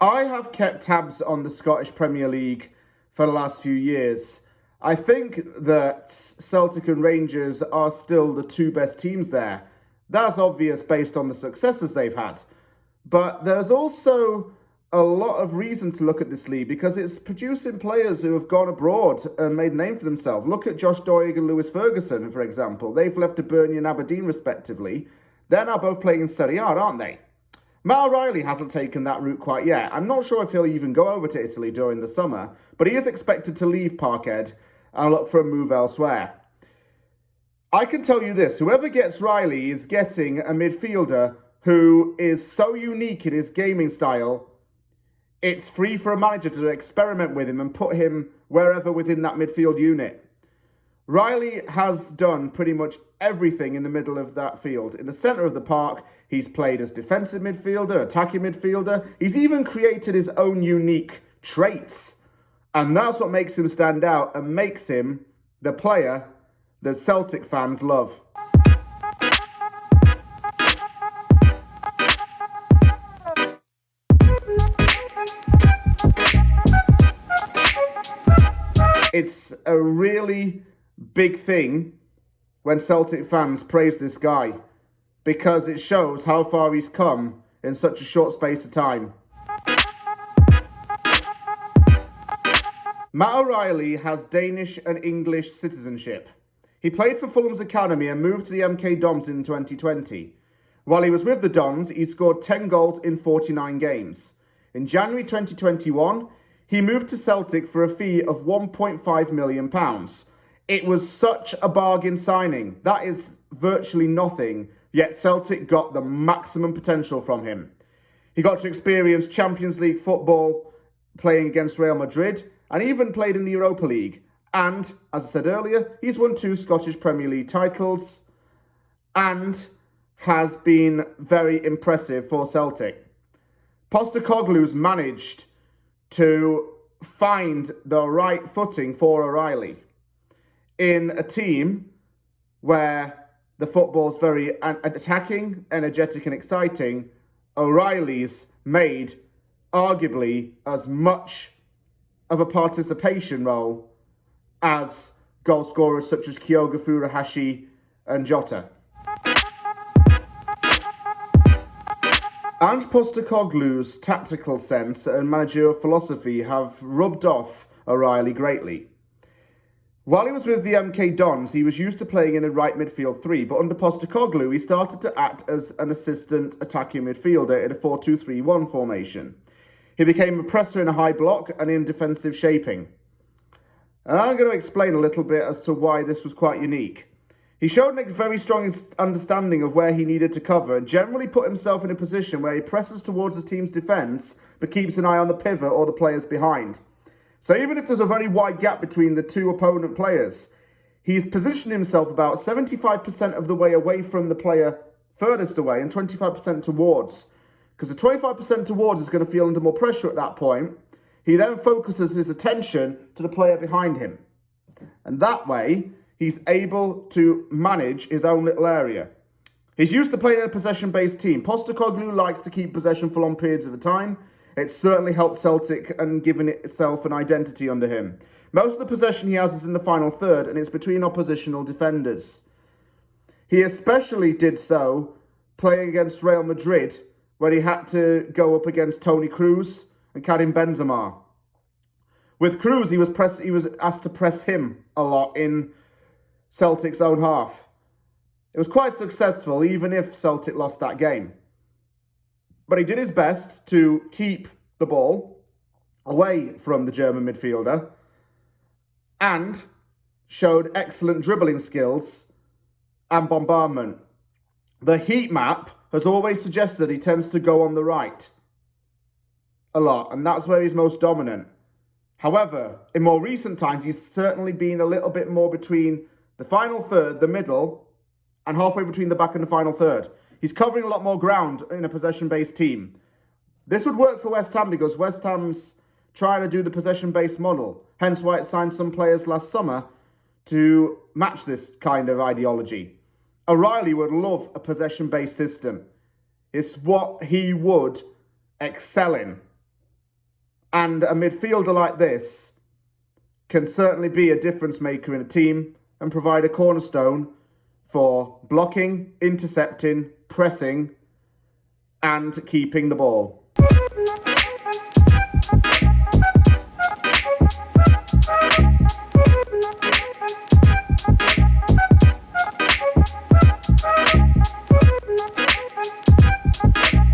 I have kept tabs on the Scottish Premier League for the last few years. I think that Celtic and Rangers are still the two best teams there. That's obvious based on the successes they've had. But there's also a lot of reason to look at this league because it's producing players who have gone abroad and made a name for themselves. Look at Josh Doig and Lewis Ferguson, for example. They've left to Burnley and Aberdeen, respectively. They're now both playing in Serie A, aren't they? Matt O'Reilly hasn't taken that route quite yet. I'm not sure if he'll even go over to Italy during the summer, but he is expected to leave Parkhead and look for a move elsewhere. I can tell you this, whoever gets Riley is getting a midfielder who is so unique in his gaming style, it's free for a manager to experiment with him and put him wherever within that midfield unit. Riley has done pretty much everything in the middle of that field. In the centre of the park, he's played as defensive midfielder, attacking midfielder. He's even created his own unique traits. And that's what makes him stand out and makes him the player that Celtic fans love. It's a really big thing when Celtic fans praise this guy because it shows how far he's come in such a short space of time. Matt O'Reilly has Danish and English citizenship. He played for Fulham's academy and moved to the MK Dons in 2020. While he was with the Dons, he scored 10 goals in 49 games. In January 2021, he moved to Celtic for a fee of £1.5 million. It was such a bargain signing. That is virtually nothing, yet Celtic got the maximum potential from him. He got to experience Champions League football, playing against Real Madrid, and even played in the Europa League. And, as I said earlier, he's won 2 Scottish Premier League titles and has been very impressive for Celtic. Postecoglou's managed to find the right footing for O'Reilly in a team where the football's very attacking, energetic and exciting. O'Reilly's made arguably as much of a participation role as goal scorers such as Kyogo Furuhashi and Jota. Ange Postecoglou's tactical sense and managerial philosophy have rubbed off O'Reilly greatly. While he was with the MK Dons, he was used to playing in a right midfield 3, but under Postecoglou, he started to act as an assistant attacking midfielder in a 4-2-3-1 formation. He became a presser in a high block and in defensive shaping. And I'm going to explain a little bit as to why this was quite unique. He showed a very strong understanding of where he needed to cover and generally put himself in a position where he presses towards the team's defence but keeps an eye on the pivot or the players behind. So even if there's a very wide gap between the two opponent players, he's positioned himself about 75% of the way away from the player furthest away and 25% towards. Because the 25% towards is going to feel under more pressure at that point. He then focuses his attention to the player behind him. And that way, he's able to manage his own little area. He's used to playing in a possession-based team. Postecoglou likes to keep possession for long periods of the time. It's certainly helped Celtic and given itself an identity under him. Most of the possession he has is in the final third, and it's between oppositional defenders. He especially did so playing against Real Madrid, where he had to go up against Toni Kroos and Karim Benzema. With Kroos, he was asked to press him a lot in Celtic's own half. It was quite successful, even if Celtic lost that game. But he did his best to keep the ball away from the German midfielder and showed excellent dribbling skills and bombardment. The heat map has always suggested he tends to go on the right a lot, and that's where he's most dominant. However, in more recent times, he's certainly been a little bit more between the final third, the middle, and halfway between the back and the final third. He's covering a lot more ground in a possession-based team. This would work for West Ham because West Ham's trying to do the possession-based model, hence why it signed some players last summer to match this kind of ideology. O'Reilly would love a possession-based system. It's what he would excel in. And a midfielder like this can certainly be a difference maker in a team and provide a cornerstone for blocking, intercepting, pressing, and keeping the ball.